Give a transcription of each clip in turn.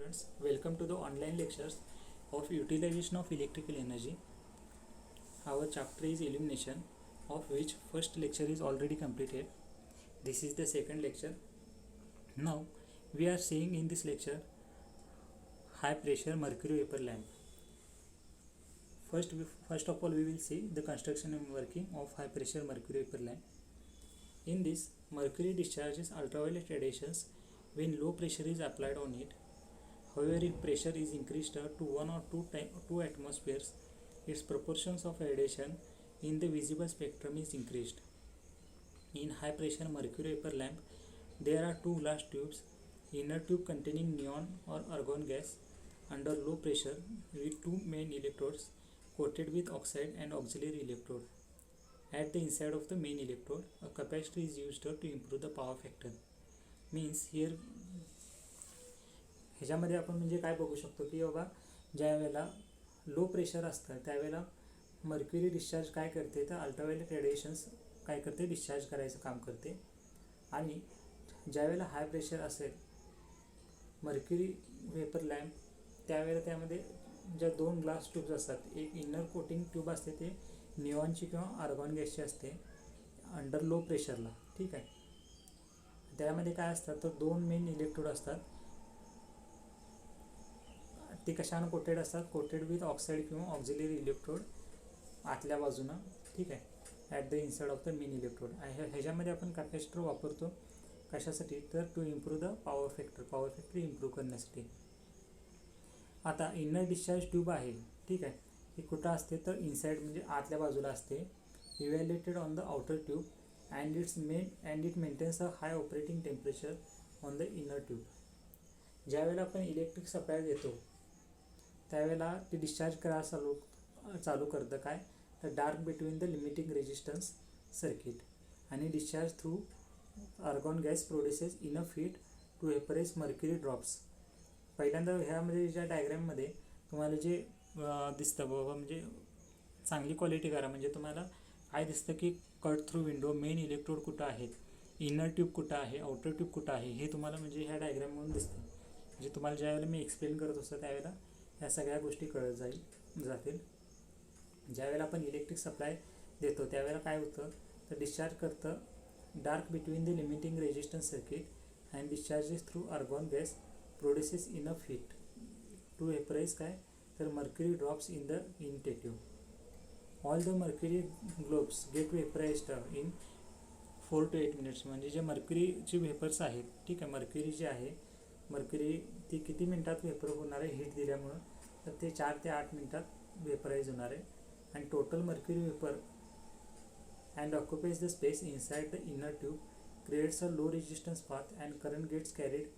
Students, welcome to the online lectures of utilization of electrical energy. Our chapter is illumination, of which first lecture is already completed. This is the second lecture. Now we are seeing in this lecture high pressure mercury vapor lamp. First of all we will see the construction and working of high pressure mercury vapor lamp. In this, mercury discharges ultraviolet radiations when low pressure is applied on it. However, if pressure is increased to 1 or 2 atmospheres, its proportions of radiation in the visible spectrum is increased. In high pressure mercury vapor lamp, there are two glass tubes, inner tube containing neon or argon gas under low pressure with two main electrodes coated with oxide and auxiliary electrode. At the inside of the main electrode, a capacitor is used to improve the power factor. Means here ह्याच्यामध्ये आपण म्हणजे काय बघू शकतो की बाबा ज्या वेळेला लो प्रेशर असतं त्यावेळेला मर्क्युरी डिस्चार्ज काय करते तर अल्ट्राव्हायोलेट रेडिएशन्स काय करते डिस्चार्ज करायचं काम करते. आणि ज्यावेळेला हाय प्रेशर असेल मर्क्युरी वेपर लॅम्प त्यावेळेला त्यामध्ये ज्या दोन ग्लास ट्यूब्स असतात, एक इनर कोटिंग ट्यूब असते ते निऑनची किंवा आर्गॉन गॅसची असते अंडर लो प्रेशरला. ठीक आहे, त्यामध्ये काय असतात तर दोन मेन इलेक्ट्रोड असतात, ते कशानं कोटेड असतात, कोटेड विथ ऑक्साईड किंवा ऑक्झिलरी इलेक्ट्रोड आतल्या बाजूनं. ठीक आहे, at the inside of the main electrode. ह्याच्यामध्ये आपण कॅपॅसिटर वापरतो कशासाठी तर to improve the power factor improve करण्यासाठी. आता इनर डिस्चार्ज ट्यूब आहे, ठीक आहे, ही कुठं असते तर इनसाइड म्हणजे आतल्या बाजूला असते. Evaluated on the outer tube and it maintains a high operating temperature on the inner tube. ज्यावेळेला आपण इलेक्ट्रिक सप्लाय देतो त्यावेळेला ते डिस्चार्ज करायला चालू करतं काय तर dark between the limiting resistance circuit आणि discharge through argon gas produces enough heat to vaporize mercury drops. पहिल्यांदा ह्यामध्ये ज्या डायग्रॅममध्ये तुम्हाला जे दिसतं बाबा म्हणजे चांगली क्वालिटी करा, म्हणजे तुम्हाला काय दिसतं की cut through window main electrode कुठं आहेत, इनर ट्यूब कुठं आहे, आउटर ट्यूब कुठं आहे हे तुम्हाला म्हणजे ह्या डायग्रॅममधून दिसतं. म्हणजे तुम्हाला ज्यावेळेला मी एक्सप्लेन करत असतो त्यावेळेला ह्या सगळ्या गोष्टी कळत जातील. ज्यावेळेला आपण इलेक्ट्रिक सप्लाय देतो त्यावेळेला काय होतं तर डिस्चार्ज करतं dark between the limiting resistance circuit and discharges through argon gas produces enough heat to vaporize काय तर mercury drops in the intake tube. All the mercury globs get vaporized in 4 to 8 minutes. म्हणजे जे मर्क्युरीचे vapours आहेत, ठीक आहे, mercury जे आहे mercury ती किती मिनटात वेपर होणार आहे हीट दिल्यामुळं तर ते 4 ते 8 मिनटात वेपराइज होणार आहे. आणि total mercury vapour and occupies the space inside the inner tube creates a low resistance path and current gets carried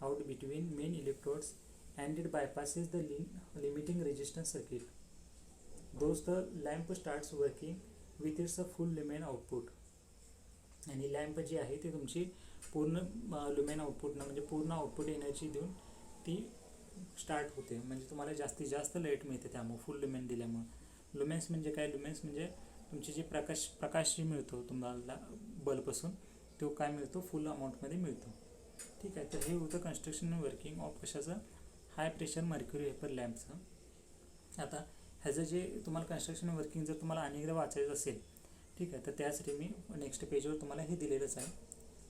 out between main electrodes and it bypasses the limiting resistance circuit. Those the lamp starts working with its a full lumen output. आणि lamp जी आहे ती तुमची पूर्ण lumen आउटपुटनं म्हणजे पूर्ण output energy देऊन ती स्टार्ट होते. म्हणजे तुम्हाला जास्तीत जास्त लाईट मिळते त्यामुळे फुल लुमेन दिल्यामुळं. लुमेन्स म्हणजे काय, लुमेन्स म्हणजे तुमची जी प्रकाश मिळतो तुम्हाला बल्बपासून तो काय मिळतो फुल अमाऊंटमध्ये मिळतो. ठीक आहे, तर हे होतं कन्स्ट्रक्शन वर्किंग ऑफ कशाचं हाय प्रेशर मर्क्युरी वेपर लॅम्पचं. आता ह्याचं जे तुम्हाला कन्स्ट्रक्शन वर्किंग जर तुम्हाला अनेकदा वाचायचं असेल, ठीक आहे, तर त्यासाठी मी नेक्स्ट पेजवर तुम्हाला हे दिलेलंच आहे.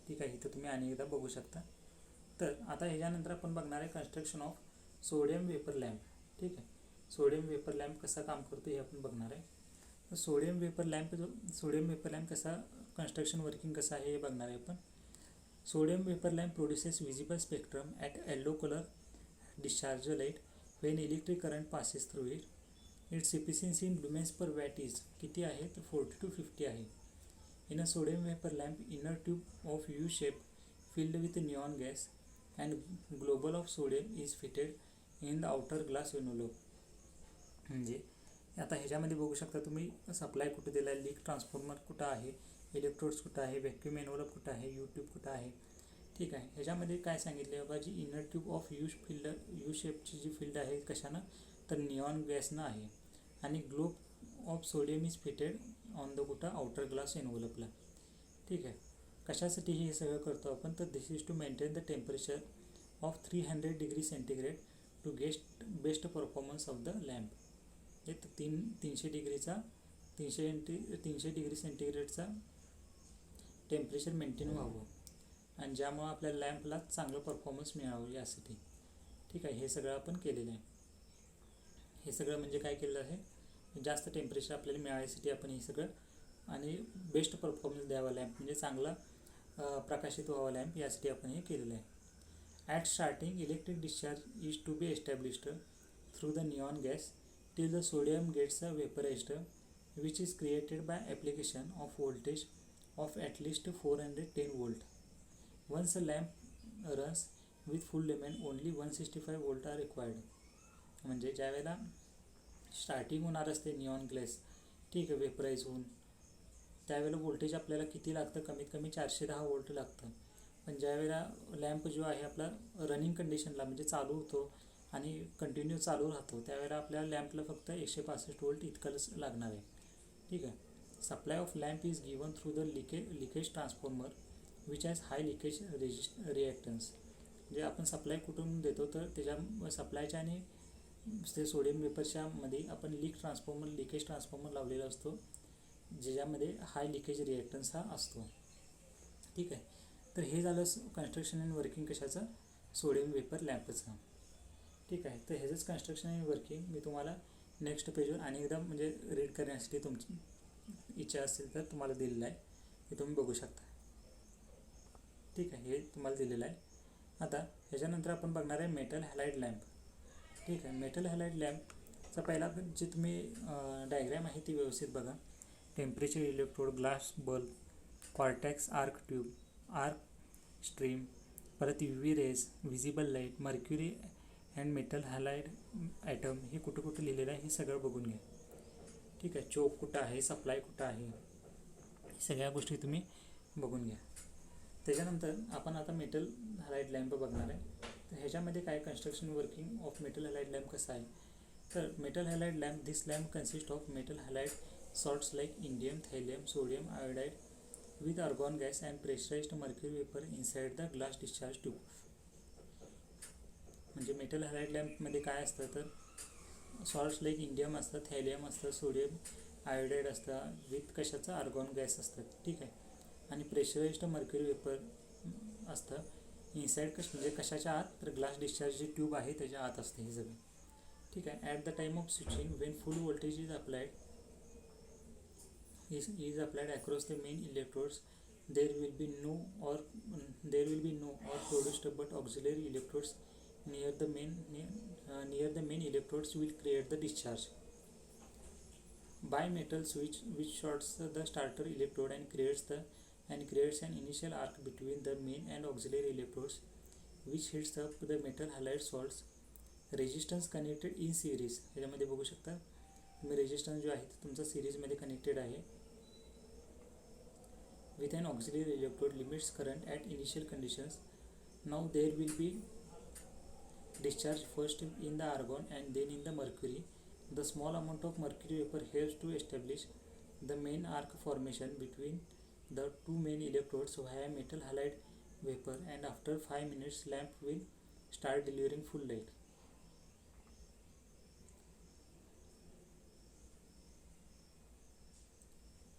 ठीक आहे, इथं तुम्ही अनेकदा बघू शकता. तर आता ह्याच्यानंतर आपण बघणार आहे construction of sodium vapour lamp. ठीक आहे, सोडियम वेपर लॅम्प कसा काम करतो हे आपण बघणार आहे. तर सोडियम वेपर लॅम्प कसा कन्स्ट्रक्शन वर्किंग कसं आहे हे बघणार आहे आपण. Sodium vapour lamp produces visible spectrum at yellow colour discharge light when electric current passes through it. Its efficiency in lumens per watt is किती आहे तर 40 to 50 आहे. In a sodium vapor lamp, inner tube of U shape filled with neon gas and globule of sodium is fitted in the outer glass envelope. म्हणजे आता ह्याच्यामध्ये बघू शकता तुम्ही सप्लाय कुठे दिला आहे, लीक ट्रान्सफॉर्मर कुठं आहे, इलेक्ट्रोड्स कुठं आहे, व्हॅक्यूम एनवलप कुठं आहे, यू ट्यूब कुठं आहे. ठीक आहे, ह्याच्यामध्ये काय सांगितले बाबा जी इनर ट्यूब ऑफ यू शेपची जी फील्ड आहे कशानं तर निऑन गॅसनं आहे. आणि globe of sodium is fitted on the कुठं आउटर ग्लास एनवलपला. ठीक आहे, कशासाठी हे सगळं करतो आपण तर this is to maintain the temperature of 300 degree centigrade to get best performance of the lamp. हे 300 डिग्रीचा 300 डिग्री सेंटीग्रेडचा टेम्परेचर मेंटेन व्हावं आणि ज्यामुळं आपल्या लॅम्पला चांगलं परफॉर्मन्स मिळावं यासाठी. ठीक आहे, हे सगळं आपण केलेलं आहे. हे सगळं म्हणजे काय केलेलं आहे, जास्त टेम्परेचर आपल्याला मिळायसाठी आपण हे सगळं आणि बेस्ट परफॉर्मन्स द्यावा लॅम्प म्हणजे चांगला प्रकाशित व्हावा लॅम्प यासाठी आपण हे केलेलं आहे. At starting electric discharge is to be established through the neon gas till the sodium gets vaporized, which is created by application of voltage of at least 410 volt. Once a lamp runs with full lumen, only 165 volt are required. म्हणजे ज्या वेळेला starting होणार असते neon glass, ठीक आहे, वेपराईज होऊन त्यावेळेला voltage आपल्याला किती लागतं, कमीत कमी 410 वोल्ट लागतं. पण ज्यावेळेला लॅम्प जो आहे आपला रनिंग कंडिशनला म्हणजे चालू होतो आणि कंटिन्यू चालू राहतो त्यावेळेला आपल्या लॅम्पला फक्त 165 वोल्ट इतकंच लागणार आहे. ठीक आहे. Supply of lamp is given through the leakage transformer which has high leakage reactance. म्हणजे आपण सप्लाय कुठून देतो तर त्याच्या सप्लायच्या आणि ते सोडियम वेपरच्या मध्ये आपण लिकेज ट्रान्सफॉर्मर लावलेला असतो ज्याच्यामध्ये हाय लिकेज रिॲक्टन्स हा असतो. ठीक आहे. तर हे झालं कन्स्ट्रक्शन अँड वर्किंग कशाचं, सोडियम वेपर लॅम्पचं. ठीक आहे. तर ह्याचंच कन्स्ट्रक्शन अँड वर्किंग मी तुम्हाला नेक्स्ट पेजवर आणि एकदा म्हणजे रीड करण्यासाठी तुमची इच्छा असेल तर तुम्हाला दिलेलं आहे, हे तुम्ही बघू शकता. ठीक आहे, हे तुम्हाला दिलेलं आहे. आता ह्याच्यानंतर आपण बघणार आहे मेटल हॅलाइड लॅम्प. ठीक आहे. मेटल हॅलाइड लॅम्पचा पहिला जे तुम्ही डायग्रॅम आहे ती व्यवस्थित बघा. Temperature electrode, glass bulb, quartz arc tube, arc stream, परत UV rays, visible light, mercury and metal halide atom हे कुठं कुठं लिहिलेलं आहे हे सगळं बघून घ्या. ठीक आहे. चोक कुठं आहे, सप्लाय कुठं आहे, सगळ्या गोष्टी तुम्ही बघून घ्या. त्याच्यानंतर आपण आता मेटल हॅलाइड लॅम्प बघणार आहे. तर ह्याच्यामध्ये काय construction working of metal halide lamp कसं आहे, तर metal halide lamp this lamp consist of metal halide salts like indium, thallium, sodium iodide with argon gas and pressurized mercury vapor inside the glass discharge tube. म्हणजे metal halide लॅम्पमध्ये काय असतं तर salts like indium असतं, थॅलियम असतं, sodium iodide असतं, with कशाचं argon gas असतं. ठीक आहे. आणि प्रेशराइज्ड मर्क्युरी वेपर असतं इनसाईड म्हणजे कशाच्या आत तर ग्लास डिस्चार्ज जी ट्यूब आहे त्याच्या आत असते हे सगळं. ठीक आहे. At the time of switching Wien full voltage is applied across the main electrodes, there will be no or produced but auxiliary electrodes near the main electrodes will create the discharge. Bimetal switch which shorts the starter electrode and creates an initial arc between the main and auxiliary electrodes which heats up the metal halide salts. Resistance connected in series. ह्याच्यामध्ये बघू शकता तुम्ही resistance जो आहे तुमचा सिरीजमध्ये connected आहे with an auxiliary electrode limits current at initial conditions. Now there will be discharge first in the argon and then in the mercury. The small amount of mercury vapor helps to establish the main arc formation between the two main electrodes via metal halide vapor, and after 5 minutes lamp will start delivering full light.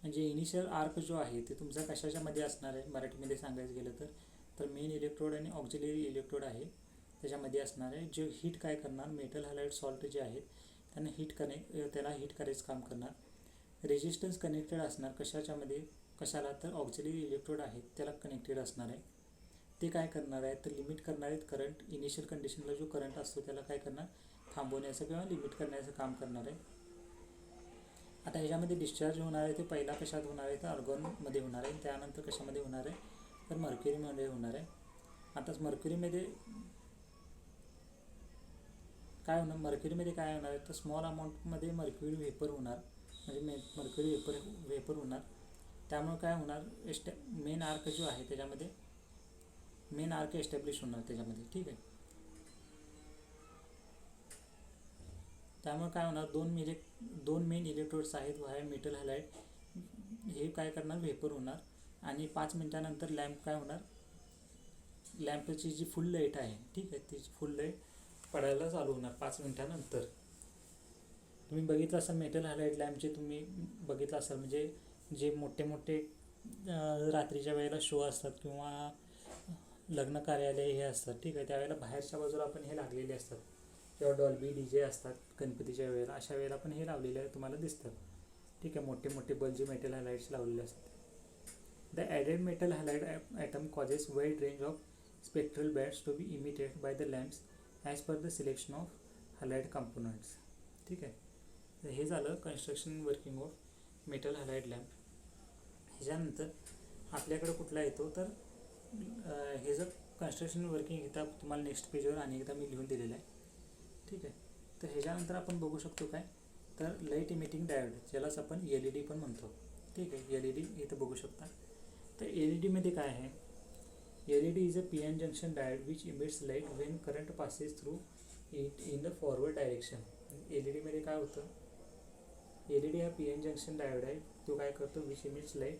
म्हणजे initial arc जो आहे ते तुमचा कशाच्या मध्ये असणार आहे मराठीमध्ये सांगायचं गेलं तर मेन इलेक्ट्रोड आणि ऑक्झिलरी इलेक्ट्रोड आहे त्याच्यामध्ये असणार आहे. जे हीट काय करणार मेटल हॅलाइड सॉल्ट जे आहेत त्यांना त्याला हीट करायचं काम करणार. रेजिस्टन्स कनेक्टेड असणार कशाच्यामध्ये कशाला तर ऑक्झिलरी इलेक्ट्रोड आहेत त्याला कनेक्टेड असणार आहे. ते काय करणार आहे तर लिमिट करणार आहेत करंट. इनिशियल कंडिशनला जो करंट असतो त्याला काय करणार थांबवण्याचं किंवा लिमिट करण्याचं काम करणार आहे. आता ह्याच्यामध्ये डिस्चार्ज होणार आहे ते पहिला कशात होणार आहे तर आर्गॉनमध्ये होणार आहे, त्यानंतर कशामध्ये होणार आहे तर मर्क्युरीमध्ये होणार आहे. आता मर्क्युरीमध्ये काय होणार आहे तर स्मॉल अमाऊंटमध्ये मर्क्युरी वेपर होणार म्हणजे मर्क्युरी वेपर होणार. त्यामुळे काय होणार मेन आर्क जो आहे त्याच्यामध्ये मेन आर्क एस्टॅब्लिश होणार त्याच्यामध्ये. ठीक आहे. त्यामुळे काय होणार दोन मेन इलेक्ट्रोड्स आहेत व्हाय मेटल हॅलाइड हे काय करणार वेपर होणार आणि 5 मिनिटानंतर लॅम्प काय होणार लॅम्पची जी फुल लाईट आहे, ठीक आहे, ती फुल लाईट पडायला चालू होणार 5 मिनिटानंतर. तुम्ही बघितलं असाल मेटल हॅलाइड लॅम्पचे, तुम्ही बघितलं असाल म्हणजे जे मोठे मोठे रात्रीच्या वेळेला शो असतात किंवा लग्न कार्यालय हे असतात, ठीक आहे, त्यावेळेला बाहेरच्या बाजूला आपण हे लागलेले असतात किंवा डॉल्बी DJ असतात गणपतीच्या वेळेला, अशा वेळेला पण हे लावलेले तुम्हाला दिसतात, ठीक आहे, मोठे मोठे बल्ब जे मेटल हॅलाइड्स लावलेले असतात. The added metal halide atom causes wide range of spectral bands to be emitted by the lamps as per the selection of halide components. ठीक आहे, तर हे झालं construction working of metal halide lamp. ह्याच्यानंतर आपल्याकडे कुठला येतो तर हे जर कन्स्ट्रक्शन वर्किंग इथं तुम्हाला नेक्स्ट पेजवर आणि एकदा मी लिहून दिलेलं आहे, ठीक आहे. तर ह्याच्यानंतर आपण बघू शकतो काय तर लाईट इमिटिंग डायोड, ज्यालाच आपण LED पण म्हणतो, ठीक आहे. LED इथं बघू शकता. तर LED मध्ये काय आहे, LED is a PN junction diode which emits light when current passes through it in the forward direction. LED मध्ये काय होतं, LED हा PN जंक्शन डायोड आहे, तो काय करतो which emits light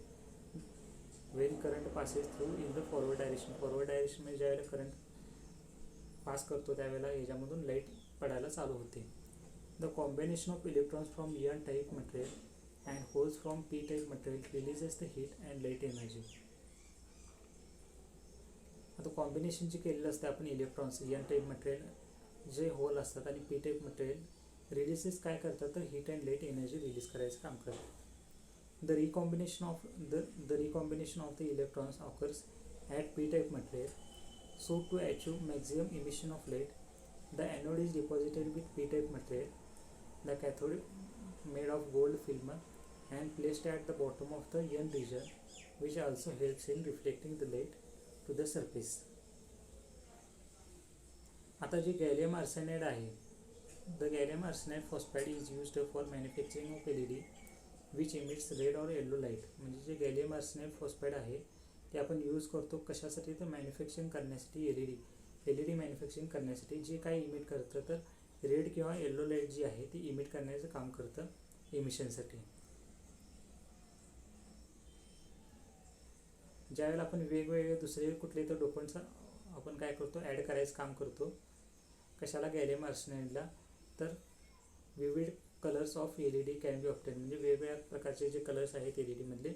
when current passes through in the forward direction. Forward direction म्हणजे ज्यावेळेला करंट पास करतो त्यावेळेला ह्याच्यामधून लाईट पडायला चालू होते. The combination of electrons from N type material and holes from P type material releases the heat and light energy. आता combination जे केलेलं असतं आपण इलेक्ट्रॉन्स N टाईप मटेरियल जे होल असतात आणि P टाईप मटेरियल रिलीजेस काय करतात तर heat and light energy release करायचं काम करतात. The recombination of the electrons occurs at P type material. So to achieve maximum emission of light the anode is deposited with P type material. The cathode made of gold film and placed at the bottom of the N region, which also helps in reflecting the light to the surface. आता जे gallium arsenide आहे, the gallium arsenide phosphide is used for manufacturing of LED which emits red or yellow light. म्हणजे जे gallium arsenide phosphide आहे ते आपण use करतो कशासाठी तर मॅन्युफॅक्चरिंग करण्यासाठी, LED मॅन्युफॅक्चरिंग करण्यासाठी. जे काय इमिट करतं तर रेड किंवा येल्लो लाईट जी आहे ती इमिट करण्याचं काम करतं इमिशनसाठी. ज्यावेळेला आपण वेगवेगळे दुसरे कुठले तर डोपंट्स आपण काय करतो ॲड करायचं काम करतो कशाला गॅलियम आर्सेनाइडला, तर vivid colours of LED can be obtain. म्हणजे वेगवेगळ्या प्रकारचे जे कलर्स आहेत LED मधले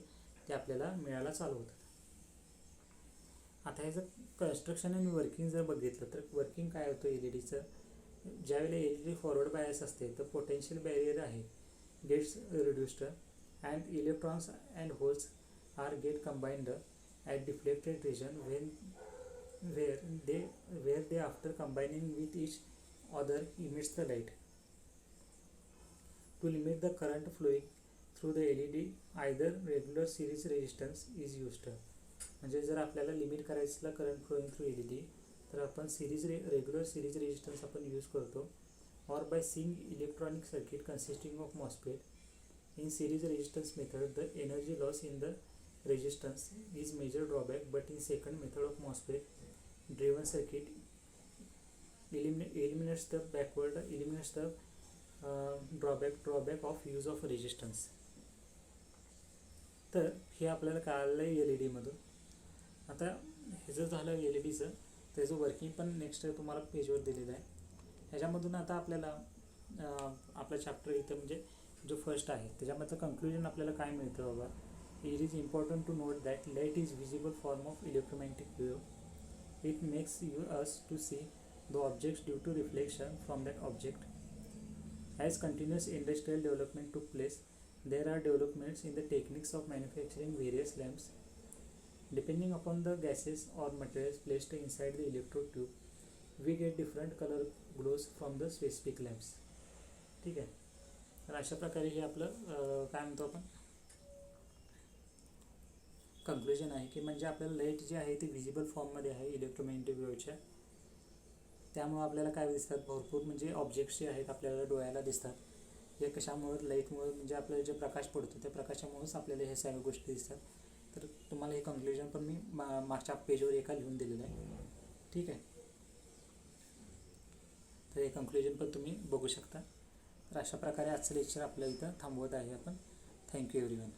ते आपल्याला मिळायला चालू होतात. आता ह्याचं कन्स्ट्रक्शन आणि वर्किंग जर बघितलं तर वर्किंग काय होतं LEDचं, ज्यावेळेला LED फॉरवर्ड बायस असते तर पोटेन्शियल बॅरियर आहे gets reduced and electrons and holes are get combined at deflected region where they after combining with each other emits the light. To limit the current flowing through the LED either regular series resistance is used. म्हणजे जर आपल्याला limit करायचं current flowing through LED तर आपण regular series resistance आपण use करतो. और by seeing electronic circuit consisting of MOSFET in series resistance method the energy loss in the resistance is major drawback, but in second method of MOSFET driven circuit eliminates the drawback of use of resistance. तर हे आपल्याला कळालं आहे LED मधून. आता हे जर झालं LEDचं त्याचं वर्किंग पण नेक्स्ट तुम्हाला पेजवर दिलेलं आहे. ह्याच्यामधून आता आपल्याला आपला चॅप्टर इथं म्हणजे जो फर्स्ट आहे त्याच्यामधलं कन्क्लुजन आपल्याला काय मिळतं बाबा. It is important to note that light is visible form of electromagnetic wave. It makes us to see the objects due to reflection from that object. As continuous industrial development took place, there are developments in the techniques of manufacturing various lamps. Depending upon the gases or materials placed inside the electrode tube, we get different color glows from the specific lamps. ठीक आहे, तर अशा प्रकारे हे आपलं काय म्हणतो आपण कन्क्लुजन आहे की म्हणजे आपल्याला लाईट जी आहे ती विजिबल फॉर्ममध्ये आहे इलेक्ट्रोमॅग्नेटिक वेव्हच्या. त्यामुळे आपल्याला काय दिसतात भरपूर म्हणजे ऑब्जेक्ट्स जे आहेत आपल्याला डोळ्याला दिसतात. हे कशामुळे लाईटमुळे म्हणजे आपल्याला जे प्रकाश पडतो त्या प्रकाशामुळेच आपल्याला हे सगळ्या गोष्टी दिसतात. तर तुम्हाला हे कन्क्लुजन पण मी मागच्या पेजवर एका लिहून दिलेलं आहे. ठीक आहे, तर हे कन्क्लुजन पण तुम्ही बघू शकता. तर अशा प्रकारे आजचं लेक्चर आपल्या इथं थांबवत आहे आपण. Thank you everyone.